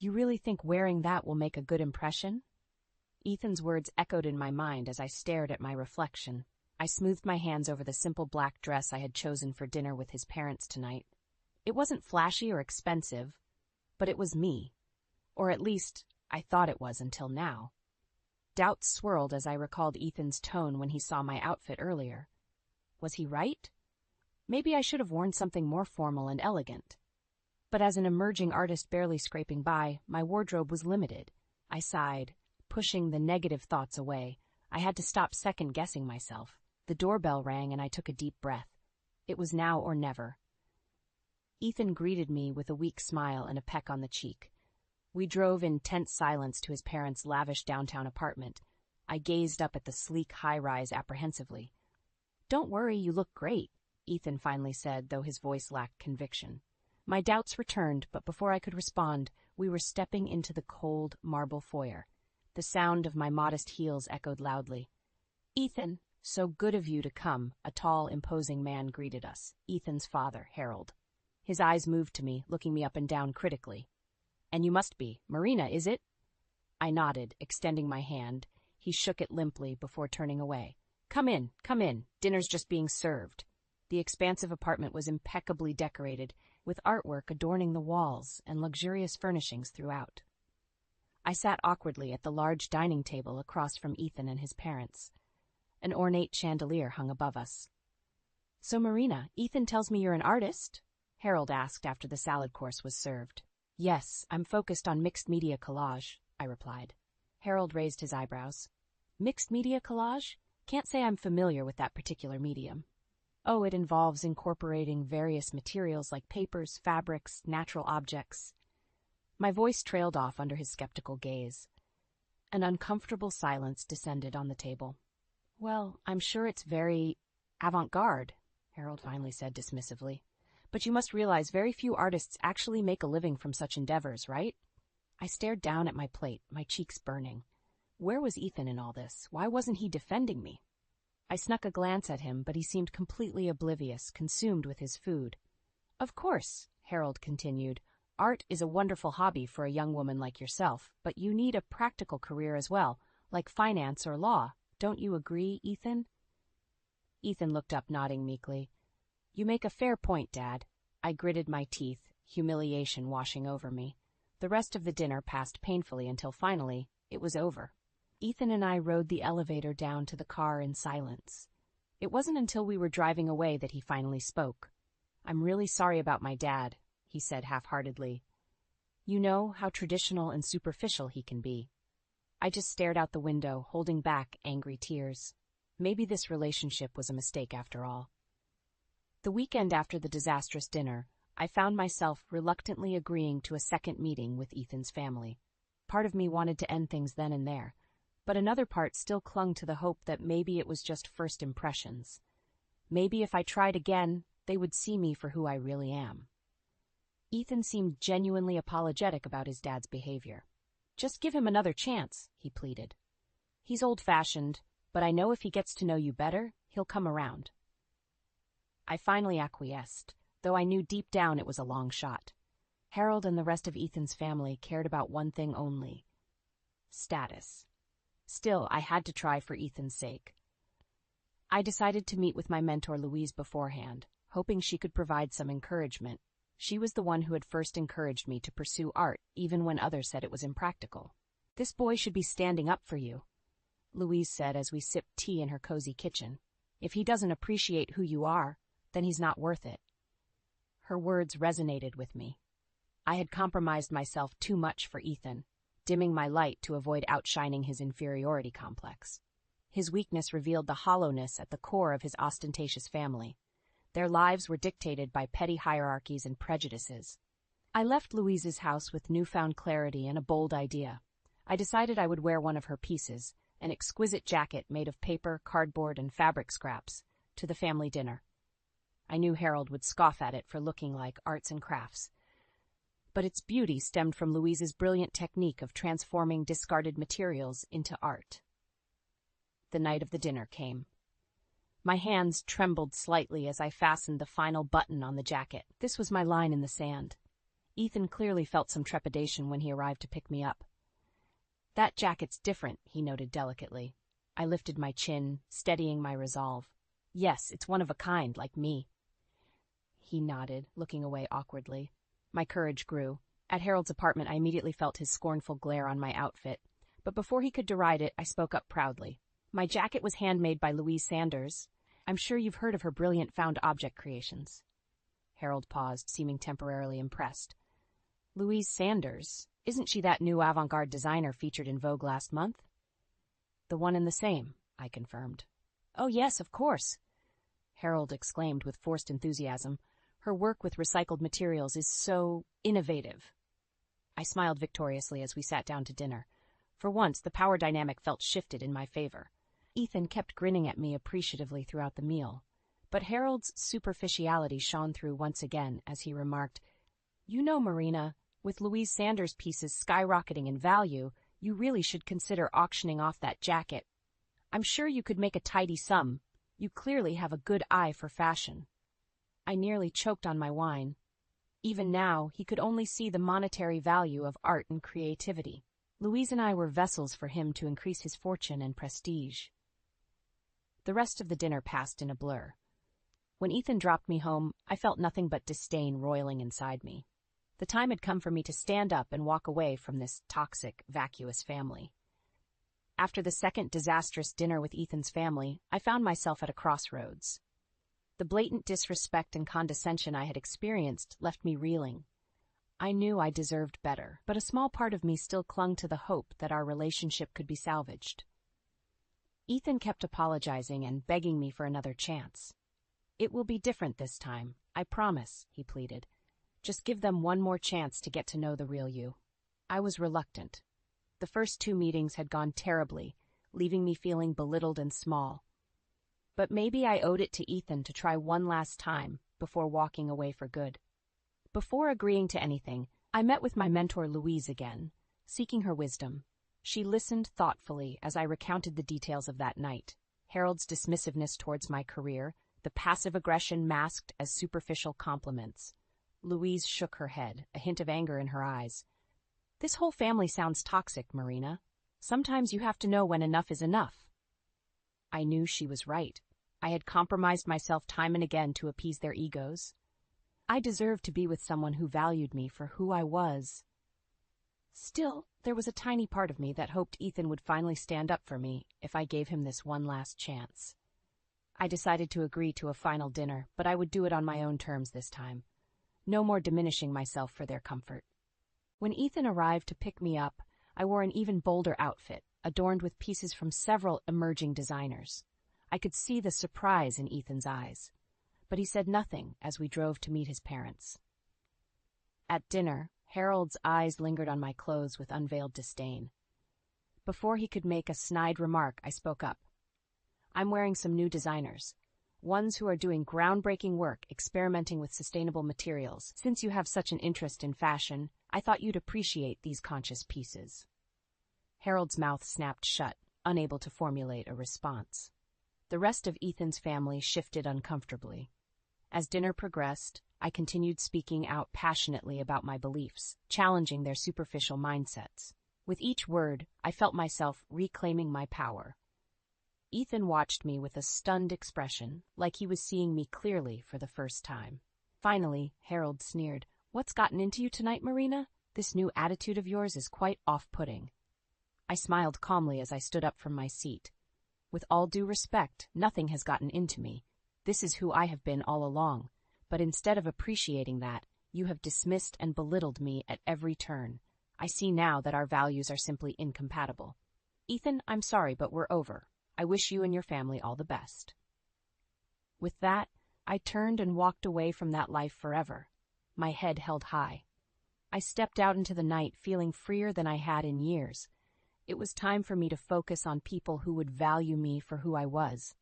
You really think wearing that will make a good impression? Ethan's words echoed in my mind as I stared at my reflection. I smoothed my hands over the simple black dress I had chosen for dinner with his parents tonight. It wasn't flashy or expensive, but it was me. Or at least, I thought it was until now. Doubts swirled as I recalled Ethan's tone when he saw my outfit earlier. Was he right? Maybe I should have worn something more formal and elegant. But as an emerging artist barely scraping by, my wardrobe was limited. I sighed, pushing the negative thoughts away. I had to stop second-guessing myself. The doorbell rang and I took a deep breath. It was now or never. Ethan greeted me with a weak smile and a peck on the cheek. We drove in tense silence to his parents' lavish downtown apartment. I gazed up at the sleek high-rise apprehensively. "Don't worry, you look great," Ethan finally said, though his voice lacked conviction. My doubts returned, but before I could respond, we were stepping into the cold marble foyer. The sound of my modest heels echoed loudly. "Ethan, so good of you to come," a tall, imposing man greeted us, Ethan's father, Harold. His eyes moved to me, looking me up and down critically. "And you must be. Marina, is it?" I nodded, extending my hand. He shook it limply before turning away. Come in. Dinner's just being served." The expansive apartment was impeccably decorated, with artwork adorning the walls and luxurious furnishings throughout. I sat awkwardly at the large dining table across from Ethan and his parents. An ornate chandelier hung above us. "So, Marina, Ethan tells me you're an artist?" Harold asked after the salad course was served. "Yes, I'm focused on mixed media collage," I replied. Harold raised his eyebrows. "Mixed media collage? Can't say I'm familiar with that particular medium." "Oh, it involves incorporating various materials like papers, fabrics, natural objects." My voice trailed off under his skeptical gaze. An uncomfortable silence descended on the table. "Well, I'm sure it's very avant-garde," Harold finally said dismissively. "But you must realize very few artists actually make a living from such endeavors, right?" I stared down at my plate, my cheeks burning. Where was Ethan in all this? Why wasn't he defending me? I snuck a glance at him, but he seemed completely oblivious, consumed with his food. "Of course," Harold continued, "art is a wonderful hobby for a young woman like yourself, but you need a practical career as well, like finance or law. Don't you agree, Ethan?" Ethan looked up, nodding meekly. "You make a fair point, Dad." I gritted my teeth, humiliation washing over me. The rest of the dinner passed painfully until finally, it was over. Ethan and I rode the elevator down to the car in silence. It wasn't until we were driving away that he finally spoke. "I'm really sorry about my dad," he said half-heartedly. "You know how traditional and superficial he can be." I just stared out the window, holding back angry tears. Maybe this relationship was a mistake after all. The weekend after the disastrous dinner, I found myself reluctantly agreeing to a second meeting with Ethan's family. Part of me wanted to end things then and there, but another part still clung to the hope that maybe it was just first impressions. Maybe if I tried again, they would see me for who I really am. Ethan seemed genuinely apologetic about his dad's behavior. "Just give him another chance," he pleaded. "He's old-fashioned, but I know if he gets to know you better, he'll come around." I finally acquiesced, though I knew deep down it was a long shot. Harold and the rest of Ethan's family cared about one thing only: status. Still, I had to try for Ethan's sake. I decided to meet with my mentor Louise beforehand, hoping she could provide some encouragement. She was the one who had first encouraged me to pursue art, even when others said it was impractical. "This boy should be standing up for you," Louise said as we sipped tea in her cozy kitchen. "If he doesn't appreciate who you are, then he's not worth it." Her words resonated with me. I had compromised myself too much for Ethan, dimming my light to avoid outshining his inferiority complex. His weakness revealed the hollowness at the core of his ostentatious family. Their lives were dictated by petty hierarchies and prejudices. I left Louise's house with newfound clarity and a bold idea. I decided I would wear one of her pieces, an exquisite jacket made of paper, cardboard, and fabric scraps, to the family dinner. I knew Harold would scoff at it for looking like arts and crafts, but its beauty stemmed from Louise's brilliant technique of transforming discarded materials into art. The night of the dinner came. My hands trembled slightly as I fastened the final button on the jacket. This was my line in the sand. Ethan clearly felt some trepidation when he arrived to pick me up. "That jacket's different," he noted delicately. I lifted my chin, steadying my resolve. "Yes, it's one of a kind, like me." He nodded, looking away awkwardly. My courage grew. At Harold's apartment, I immediately felt his scornful glare on my outfit. But before he could deride it, I spoke up proudly. "My jacket was handmade by Louise Sanders. I'm sure you've heard of her brilliant found object creations." Harold paused, seeming temporarily impressed. "Louise Sanders? Isn't she that new avant-garde designer featured in Vogue last month?" "The one and the same," I confirmed. "Oh yes, of course," Harold exclaimed with forced enthusiasm. "Her work with recycled materials is so innovative." I smiled victoriously as we sat down to dinner. For once, the power dynamic felt shifted in my favor. Ethan kept grinning at me appreciatively throughout the meal. But Harold's superficiality shone through once again as he remarked, "You know, Marina, with Louise Sanders' pieces skyrocketing in value, you really should consider auctioning off that jacket. I'm sure you could make a tidy sum. You clearly have a good eye for fashion." I nearly choked on my wine. Even now, he could only see the monetary value of art and creativity. Louise and I were vessels for him to increase his fortune and prestige. The rest of the dinner passed in a blur. When Ethan dropped me home, I felt nothing but disdain roiling inside me. The time had come for me to stand up and walk away from this toxic, vacuous family. After the second disastrous dinner with Ethan's family, I found myself at a crossroads. The blatant disrespect and condescension I had experienced left me reeling. I knew I deserved better, but a small part of me still clung to the hope that our relationship could be salvaged. Ethan kept apologizing and begging me for another chance. "It will be different this time, I promise," he pleaded. "Just give them one more chance to get to know the real you." I was reluctant. The first 2 meetings had gone terribly, leaving me feeling belittled and small. But maybe I owed it to Ethan to try one last time before walking away for good. Before agreeing to anything, I met with my mentor Louise again, seeking her wisdom. She listened thoughtfully as I recounted the details of that night. Harold's dismissiveness towards my career, the passive aggression masked as superficial compliments. Louise shook her head, a hint of anger in her eyes. "This whole family sounds toxic, Marina. Sometimes you have to know when enough is enough." I knew she was right. I had compromised myself time and again to appease their egos. I deserved to be with someone who valued me for who I was. Still, there was a tiny part of me that hoped Ethan would finally stand up for me if I gave him this one last chance. I decided to agree to a final dinner, but I would do it on my own terms this time. No more diminishing myself for their comfort. When Ethan arrived to pick me up, I wore an even bolder outfit, adorned with pieces from several emerging designers. I could see the surprise in Ethan's eyes, but he said nothing as we drove to meet his parents. At dinner, Harold's eyes lingered on my clothes with unveiled disdain. Before he could make a snide remark, I spoke up. "I'm wearing some new designers, ones who are doing groundbreaking work experimenting with sustainable materials. Since you have such an interest in fashion, I thought you'd appreciate these conscious pieces." Harold's mouth snapped shut, unable to formulate a response. The rest of Ethan's family shifted uncomfortably. As dinner progressed, I continued speaking out passionately about my beliefs, challenging their superficial mindsets. With each word, I felt myself reclaiming my power. Ethan watched me with a stunned expression, like he was seeing me clearly for the first time. Finally, Harold sneered. "What's gotten into you tonight, Marina? This new attitude of yours is quite off-putting." I smiled calmly as I stood up from my seat. "With all due respect, nothing has gotten into me. This is who I have been all along. But instead of appreciating that, you have dismissed and belittled me at every turn. I see now that our values are simply incompatible. Ethan, I'm sorry, but we're over. I wish you and your family all the best." With that, I turned and walked away from that life forever, my head held high. I stepped out into the night feeling freer than I had in years. It was time for me to focus on people who would value me for who I was.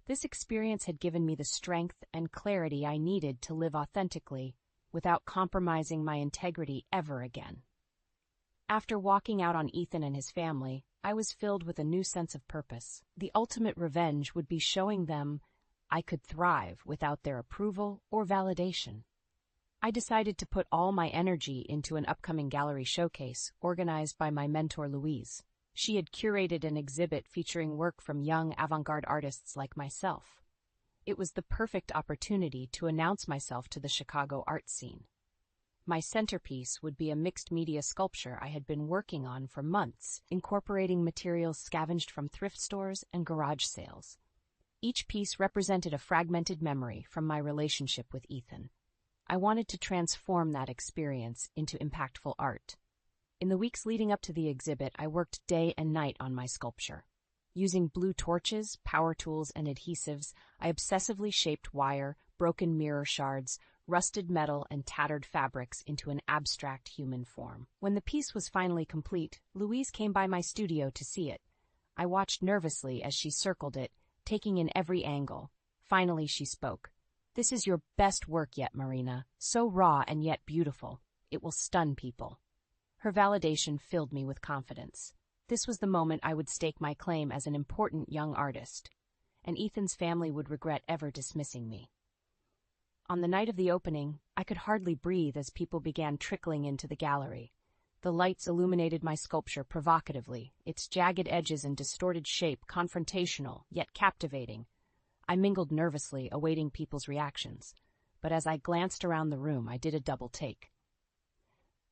This experience had given me the strength and clarity I needed to live authentically, without compromising my integrity ever again. After walking out on Ethan and his family, I was filled with a new sense of purpose. The ultimate revenge would be showing them I could thrive without their approval or validation. I decided to put all my energy into an upcoming gallery showcase organized by my mentor Louise. She had curated an exhibit featuring work from young avant-garde artists like myself. It was the perfect opportunity to announce myself to the Chicago art scene. My centerpiece would be a mixed-media sculpture I had been working on for months, incorporating materials scavenged from thrift stores and garage sales. Each piece represented a fragmented memory from my relationship with Ethan. I wanted to transform that experience into impactful art. In the weeks leading up to the exhibit, I worked day and night on my sculpture. Using blue torches, power tools, and adhesives, I obsessively shaped wire, broken mirror shards, rusted metal, and tattered fabrics into an abstract human form. When the piece was finally complete, Louise came by my studio to see it. I watched nervously as she circled it, taking in every angle. Finally, she spoke. "This is your best work yet, Marina. So raw and yet beautiful. It will stun people." Her validation filled me with confidence. This was the moment I would stake my claim as an important young artist, and Ethan's family would regret ever dismissing me. On the night of the opening, I could hardly breathe as people began trickling into the gallery. The lights illuminated my sculpture provocatively, its jagged edges and distorted shape confrontational, yet captivating. I mingled nervously, awaiting people's reactions, but as I glanced around the room, I did a double take.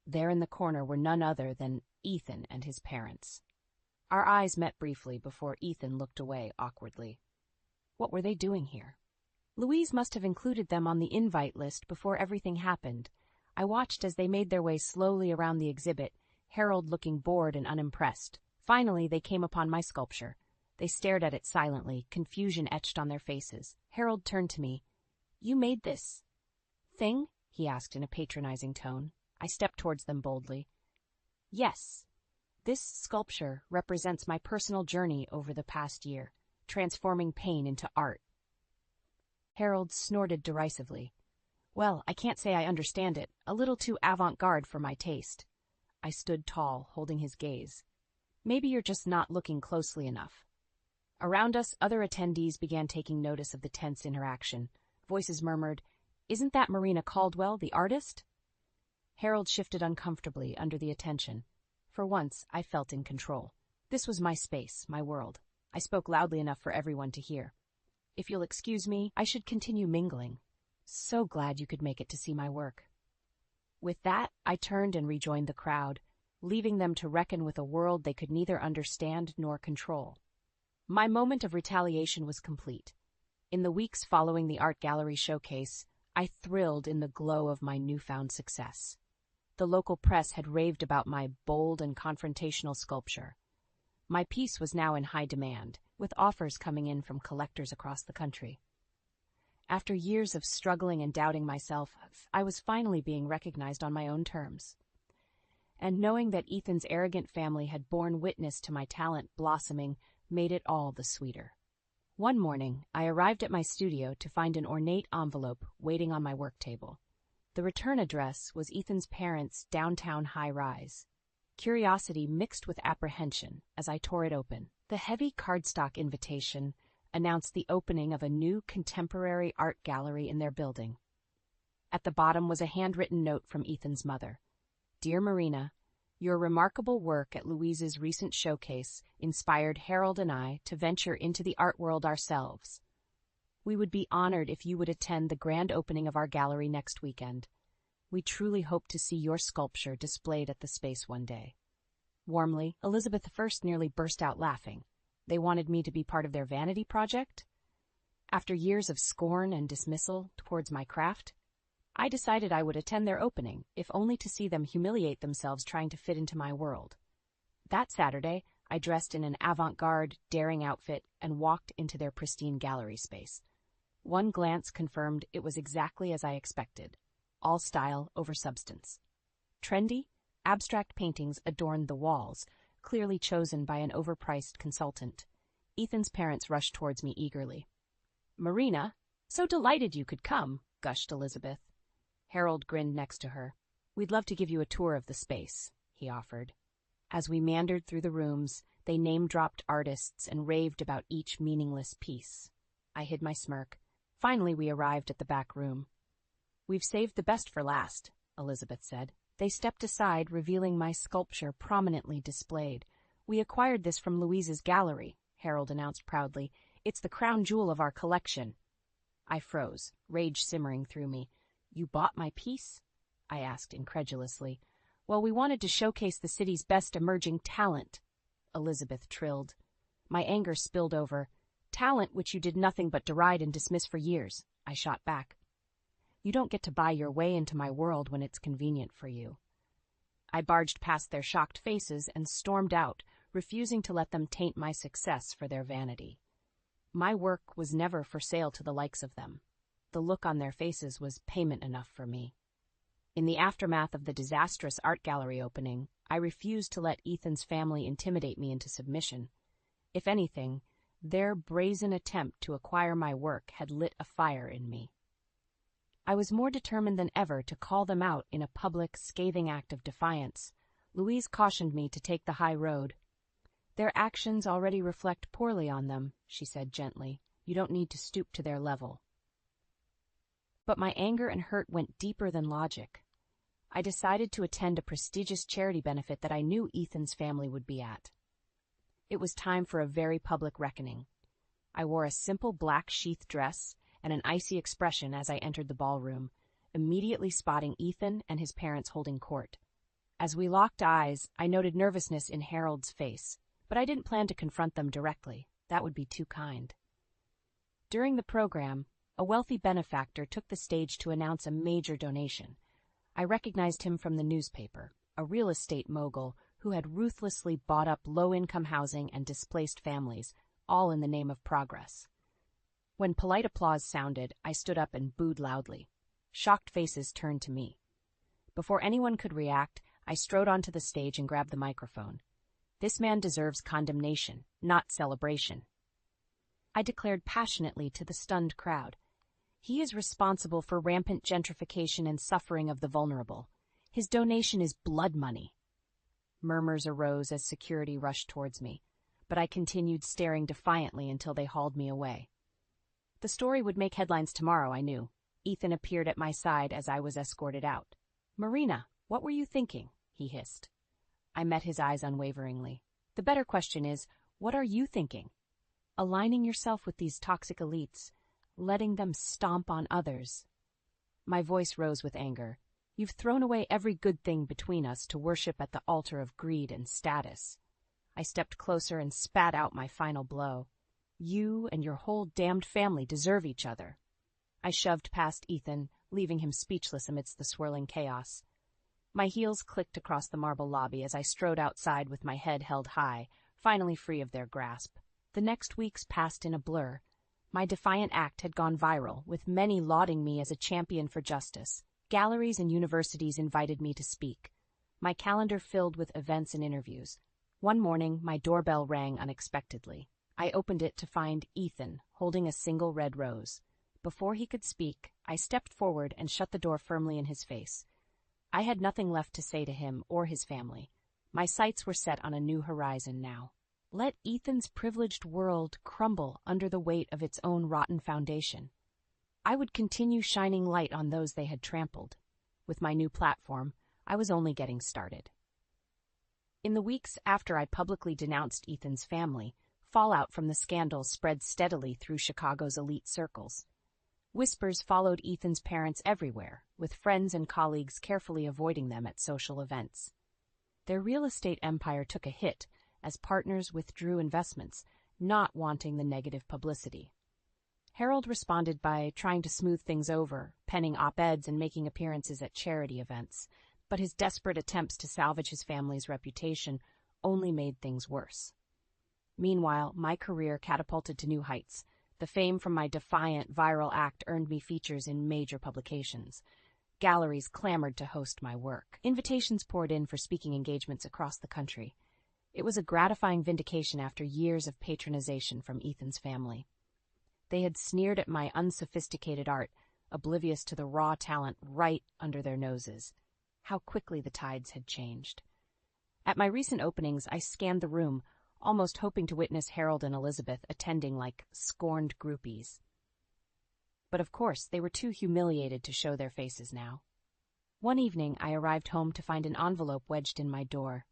There in the corner were none other than Ethan and his parents. Our eyes met briefly before Ethan looked away awkwardly. What were they doing here? Louise must have included them on the invite list before everything happened. I watched as they made their way slowly around the exhibit, Harold looking bored and unimpressed. Finally, they came upon my sculpture. They stared at it silently, confusion etched on their faces. Harold turned to me. "You made this thing?" he asked in a patronizing tone. I stepped towards them boldly. "Yes. This sculpture represents my personal journey over the past year, transforming pain into art." Harold snorted derisively. "Well, I can't say I understand it. A little too avant-garde for my taste." I stood tall, holding his gaze. "Maybe you're just not looking closely enough." Around us, other attendees began taking notice of the tense interaction. Voices murmured, "Isn't that Marina Caldwell, the artist?" Harold shifted uncomfortably under the attention. For once, I felt in control. This was my space, my world. I spoke loudly enough for everyone to hear. "If you'll excuse me, I should continue mingling. So glad you could make it to see my work." With that, I turned and rejoined the crowd, leaving them to reckon with a world they could neither understand nor control. My moment of retaliation was complete. In the weeks following the art gallery showcase, I thrilled in the glow of my newfound success. The local press had raved about my bold and confrontational sculpture. My piece was now in high demand, with offers coming in from collectors across the country. After years of struggling and doubting myself, I was finally being recognized on my own terms. And knowing that Ethan's arrogant family had borne witness to my talent blossoming made it all the sweeter. One morning, I arrived at my studio to find an ornate envelope waiting on my work table. The return address was Ethan's parents' downtown high-rise. Curiosity mixed with apprehension as I tore it open. The heavy cardstock invitation announced the opening of a new contemporary art gallery in their building. At the bottom was a handwritten note from Ethan's mother. "Dear Marina, your remarkable work at Louise's recent showcase inspired Harold and I to venture into the art world ourselves. We would be honored if you would attend the grand opening of our gallery next weekend. We truly hope to see your sculpture displayed at the space one day." Warmly, Elizabeth I nearly burst out laughing. They wanted me to be part of their vanity project? After years of scorn and dismissal towards my craft, I decided I would attend their opening, if only to see them humiliate themselves trying to fit into my world. That Saturday, I dressed in an avant-garde, daring outfit and walked into their pristine gallery space. One glance confirmed it was exactly as I expected, all style over substance. Trendy, abstract paintings adorned the walls, clearly chosen by an overpriced consultant. Ethan's parents rushed towards me eagerly. "Marina, so delighted you could come," gushed Elizabeth. Harold grinned next to her. "We'd love to give you a tour of the space," he offered. As we meandered through the rooms, they name-dropped artists and raved about each meaningless piece. I hid my smirk. Finally, we arrived at the back room. "We've saved the best for last," Elizabeth said. They stepped aside, revealing my sculpture prominently displayed. "We acquired this from Louise's gallery," Harold announced proudly. "It's the crown jewel of our collection." I froze, rage simmering through me. "You bought my piece?" I asked incredulously. "Well, we wanted to showcase the city's best emerging talent," Elizabeth trilled. My anger spilled over. "Talent which you did nothing but deride and dismiss for years," I shot back. "You don't get to buy your way into my world when it's convenient for you." I barged past their shocked faces and stormed out, refusing to let them taint my success for their vanity. My work was never for sale to the likes of them. The look on their faces was payment enough for me. In the aftermath of the disastrous art gallery opening, I refused to let Ethan's family intimidate me into submission. If anything, their brazen attempt to acquire my work had lit a fire in me. I was more determined than ever to call them out in a public, scathing act of defiance. Louise cautioned me to take the high road. "Their actions already reflect poorly on them," she said gently. "You don't need to stoop to their level." But my anger and hurt went deeper than logic. I decided to attend a prestigious charity benefit that I knew Ethan's family would be at. It was time for a very public reckoning. I wore a simple black sheath dress and an icy expression as I entered the ballroom, immediately spotting Ethan and his parents holding court. As we locked eyes, I noted nervousness in Harold's face, but I didn't plan to confront them directly. That would be too kind. During the program, a wealthy benefactor took the stage to announce a major donation. I recognized him from the newspaper, a real estate mogul who had ruthlessly bought up low-income housing and displaced families, all in the name of progress. When polite applause sounded, I stood up and booed loudly. Shocked faces turned to me. Before anyone could react, I strode onto the stage and grabbed the microphone. "This man deserves condemnation, not celebration," I declared passionately to the stunned crowd. "He is responsible for rampant gentrification and suffering of the vulnerable. His donation is blood money." Murmurs arose as security rushed towards me, but I continued staring defiantly until they hauled me away. The story would make headlines tomorrow, I knew. Ethan appeared at my side as I was escorted out. "Marina, what were you thinking?" he hissed. I met his eyes unwaveringly. "The better question is, what are you thinking? Aligning yourself with these toxic elites, letting them stomp on others." My voice rose with anger. "You've thrown away every good thing between us to worship at the altar of greed and status." I stepped closer and spat out my final blow. "You and your whole damned family deserve each other." I shoved past Ethan, leaving him speechless amidst the swirling chaos. My heels clicked across the marble lobby as I strode outside with my head held high, finally free of their grasp. The next weeks passed in a blur. My defiant act had gone viral, with many lauding me as a champion for justice. Galleries and universities invited me to speak. My calendar filled with events and interviews. One morning, my doorbell rang unexpectedly. I opened it to find Ethan holding a single red rose. Before he could speak, I stepped forward and shut the door firmly in his face. I had nothing left to say to him or his family. My sights were set on a new horizon now. Let Ethan's privileged world crumble under the weight of its own rotten foundation. I would continue shining light on those they had trampled. With my new platform, I was only getting started. In the weeks after I publicly denounced Ethan's family, fallout from the scandal spread steadily through Chicago's elite circles. Whispers followed Ethan's parents everywhere, with friends and colleagues carefully avoiding them at social events. Their real estate empire took a hit as partners withdrew investments, not wanting the negative publicity. Harold responded by trying to smooth things over, penning op-eds and making appearances at charity events, but his desperate attempts to salvage his family's reputation only made things worse. Meanwhile, my career catapulted to new heights. The fame from my defiant, viral act earned me features in major publications. Galleries clamored to host my work. Invitations poured in for speaking engagements across the country. It was a gratifying vindication after years of patronization from Ethan's family. They had sneered at my unsophisticated art, oblivious to the raw talent right under their noses. How quickly the tides had changed. At my recent openings, I scanned the room, almost hoping to witness Harold and Elizabeth attending like scorned groupies. but of course they were too humiliated to show their faces now. One evening I arrived home to find an envelope wedged in my door.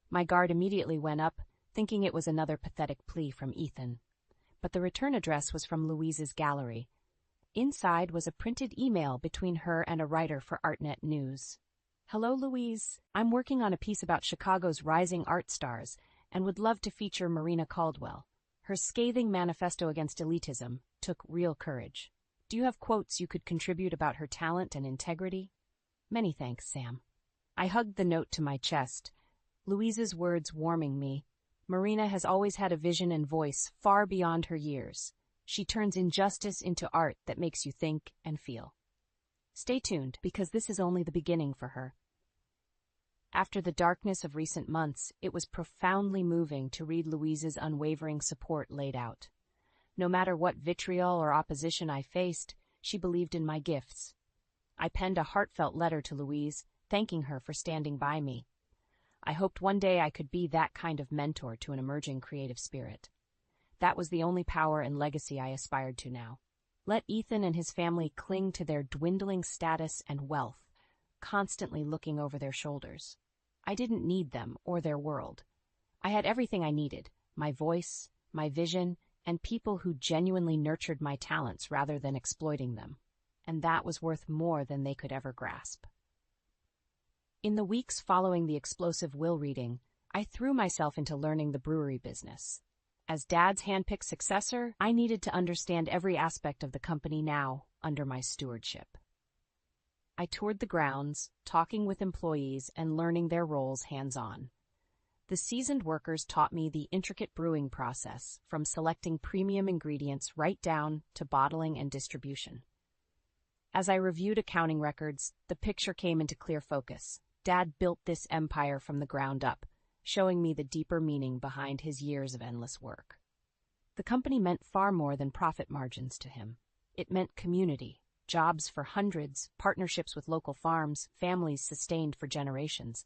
My guard immediately went up, thinking it was another pathetic plea from Ethan. But the return address was from Louise's gallery. Inside was a printed email between her and a writer for ArtNet News. "Hello, Louise. I'm working on a piece about Chicago's rising art stars and would love to feature Marina Caldwell. Her scathing manifesto against elitism took real courage. Do you have quotes you could contribute about her talent and integrity? Many thanks, Sam." I hugged the note to my chest, Louise's words warming me. Marina has always had a vision and voice far beyond her years. She turns injustice into art that makes you think and feel. Stay tuned, because this is only the beginning for her. After the darkness of recent months, it was profoundly moving to read Louise's unwavering support laid out. No matter what vitriol or opposition I faced, she believed in my gifts. I penned a heartfelt letter to Louise, thanking her for standing by me. I hoped one day I could be that kind of mentor to an emerging creative spirit. That was the only power and legacy I aspired to now. Let Ethan and his family cling to their dwindling status and wealth, constantly looking over their shoulders. I didn't need them or their world. I had everything I needed: my voice, my vision, and people who genuinely nurtured my talents rather than exploiting them. And that was worth more than they could ever grasp. In the weeks following the explosive will reading, I threw myself into learning the brewery business. As Dad's handpicked successor, I needed to understand every aspect of the company now under my stewardship. I toured the grounds, talking with employees and learning their roles hands-on. The seasoned workers taught me the intricate brewing process, from selecting premium ingredients right down to bottling and distribution. As I reviewed accounting records, the picture came into clear focus. Dad built this empire from the ground up, showing me the deeper meaning behind his years of endless work. The company meant far more than profit margins to him. It meant community, jobs for hundreds, partnerships with local farms, families sustained for generations.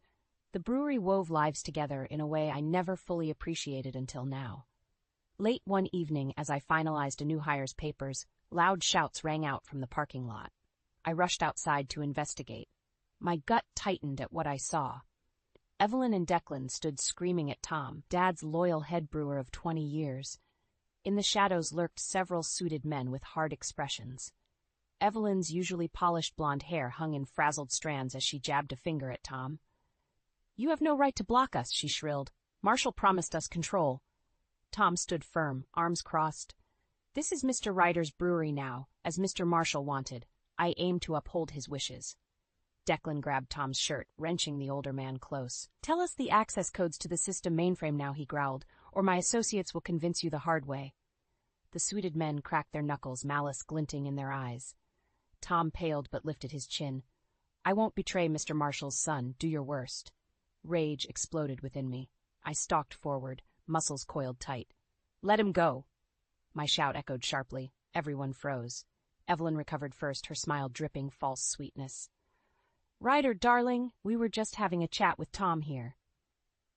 The brewery wove lives together in a way I never fully appreciated until now. Late one evening, as I finalized a new hire's papers, loud shouts rang out from the parking lot. I rushed outside to investigate. My gut tightened at what I saw. Evelyn and Declan stood screaming at Tom, Dad's loyal head brewer of 20 years. In the shadows lurked several suited men with hard expressions. Evelyn's usually polished blonde hair hung in frazzled strands as she jabbed a finger at Tom. "You have no right to block us," she shrilled. "Marshall promised us control." Tom stood firm, arms crossed. "This is Mr. Ryder's brewery now, as Mr. Marshall wanted. I aim to uphold his wishes." Declan grabbed Tom's shirt, wrenching the older man close. "Tell us the access codes to the system mainframe now," he growled, "or my associates will convince you the hard way." The suited men cracked their knuckles, malice glinting in their eyes. Tom paled but lifted his chin. "I won't betray Mr. Marshall's son. Do your worst." Rage exploded within me. I stalked forward, muscles coiled tight. "Let him go!" My shout echoed sharply. Everyone froze. Evelyn recovered first, her smile dripping false sweetness. "Ryder, darling, we were just having a chat with Tom here."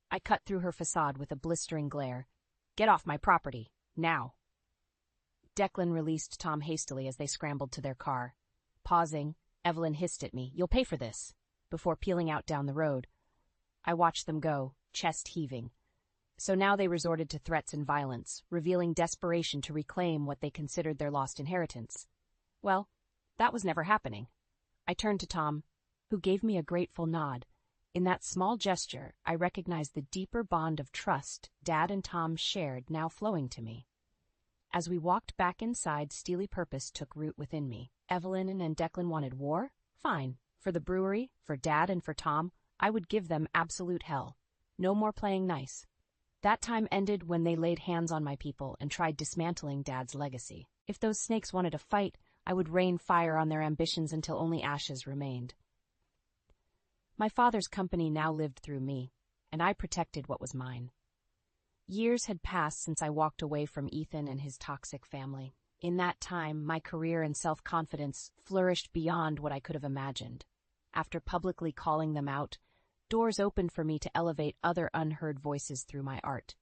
I cut through her facade with a blistering glare. "Get off my property, now." Declan released Tom hastily as they scrambled to their car. Pausing, Evelyn hissed at me, "You'll pay for this," before peeling out down the road. I watched them go, chest heaving. So now they resorted to threats and violence, revealing desperation to reclaim what they considered their lost inheritance. Well, that was never happening. I turned to Tom, who gave me a grateful nod. In that small gesture, I recognized the deeper bond of trust Dad and Tom shared now flowing to me. As we walked back inside, steely purpose took root within me. Evelyn and Declan wanted war? Fine. For the brewery, for Dad and for Tom, I would give them absolute hell. No more playing nice. That time ended when they laid hands on my people and tried dismantling Dad's legacy. If those snakes wanted to fight, I would rain fire on their ambitions until only ashes remained. My father's company now lived through me, and I protected what was mine. Years had passed since I walked away from Ethan and his toxic family. In that time, my career and self-confidence flourished beyond what I could have imagined. After publicly calling them out, doors opened for me to elevate other unheard voices through my art.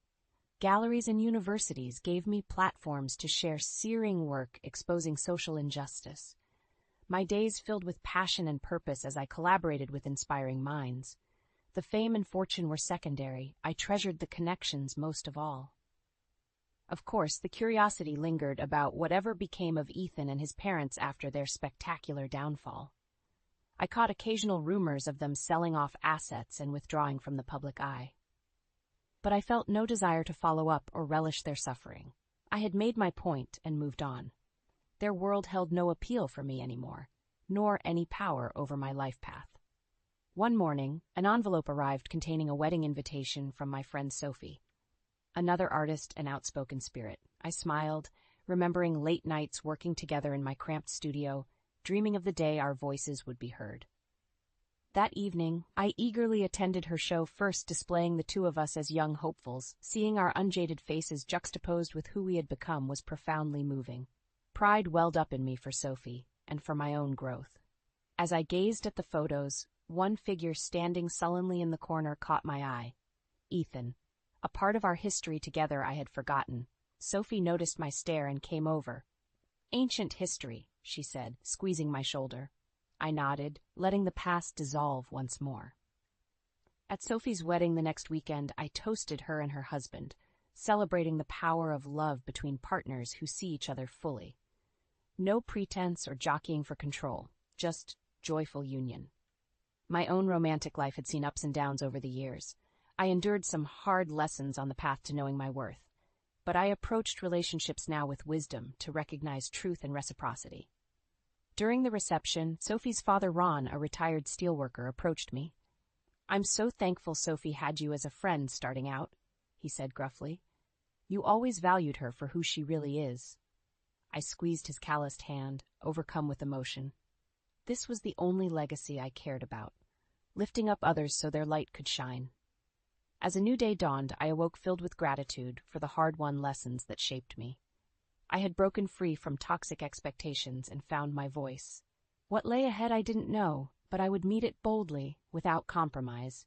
Galleries and universities gave me platforms to share searing work exposing social injustice. My days filled with passion and purpose as I collaborated with inspiring minds. The fame and fortune were secondary. I treasured the connections most of all. Of course, the curiosity lingered about whatever became of Ethan and his parents after their spectacular downfall. I caught occasional rumors of them selling off assets and withdrawing from the public eye. But I felt no desire to follow up or relish their suffering. I had made my point and moved on. Their world held no appeal for me anymore, nor any power over my life path. One morning, an envelope arrived containing a wedding invitation from my friend Sophie, another artist and outspoken spirit. I smiled, remembering late nights working together in my cramped studio, dreaming of the day our voices would be heard. That evening, I eagerly attended her show, first displaying the two of us as young hopefuls. Seeing our unjaded faces juxtaposed with who we had become was profoundly moving. Pride welled up in me for Sophie, and for my own growth. As I gazed at the photos, one figure standing sullenly in the corner caught my eye. Ethan. A part of our history together I had forgotten. Sophie noticed my stare and came over. "Ancient history," she said, squeezing my shoulder. I nodded, letting the past dissolve once more. At Sophie's wedding the next weekend, I toasted her and her husband, celebrating the power of love between partners who see each other fully. No pretense or jockeying for control, just joyful union. My own romantic life had seen ups and downs over the years. I endured some hard lessons on the path to knowing my worth, but I approached relationships now with wisdom to recognize truth and reciprocity. During the reception, Sophie's father Ron, a retired steelworker, approached me. "I'm so thankful Sophie had you as a friend starting out," he said gruffly. "You always valued her for who she really is." I squeezed his calloused hand, overcome with emotion. This was the only legacy I cared about, lifting up others so their light could shine. As a new day dawned, I awoke filled with gratitude for the hard-won lessons that shaped me. I had broken free from toxic expectations and found my voice. What lay ahead I didn't know, but I would meet it boldly, without compromise.